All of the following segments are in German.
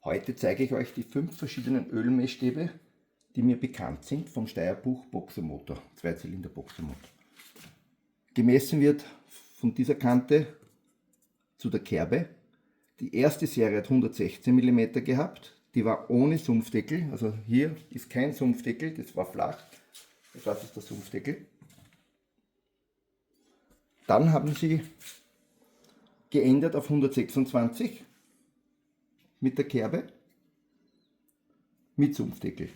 Heute zeige ich euch die 5 verschiedenen Ölmessstäbe, die mir bekannt sind vom Steyr-Buch Boxermotor, Zweizylinder Boxermotor. Gemessen wird von dieser Kante zu der Kerbe. Die erste Serie hat 116 mm gehabt, die war ohne Sumpfdeckel, also hier ist kein Sumpfdeckel, das war flach, das ist der Sumpfdeckel. Dann haben sie geändert auf 126 mit der Kerbe, mit Sumpfdeckel.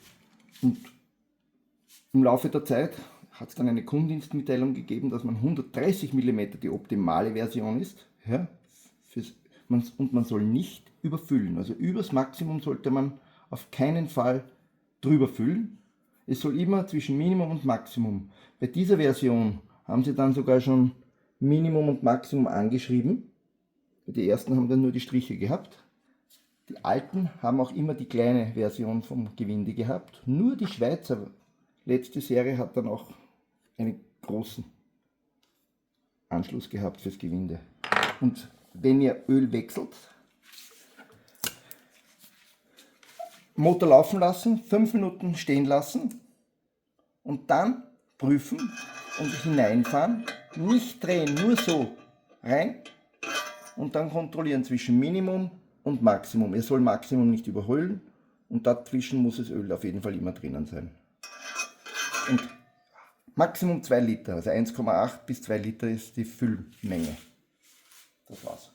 Und im Laufe der Zeit hat es dann eine Kundendienstmitteilung gegeben, dass man 130 mm die optimale Version ist. Ja, und man soll nicht überfüllen. Also übers Maximum sollte man auf keinen Fall drüber füllen. Es soll immer zwischen Minimum und Maximum. Bei dieser Version haben sie dann sogar schon Minimum und Maximum angeschrieben. Die ersten haben dann nur die Striche gehabt. Die alten haben auch immer die kleine Version vom Gewinde gehabt. Nur die Schweizer letzte Serie hat dann auch einen großen Anschluss gehabt fürs Gewinde. Und wenn ihr Öl wechselt, Motor laufen lassen, 5 Minuten stehen lassen und dann prüfen und hineinfahren, nicht drehen, nur so rein und dann kontrollieren zwischen Minimum und Maximum. Ihr soll Maximum nicht überholen und dazwischen muss das Öl auf jeden Fall immer drinnen sein. Und Maximum 2 Liter, also 1,8 bis 2 Liter ist die Füllmenge. Das war's.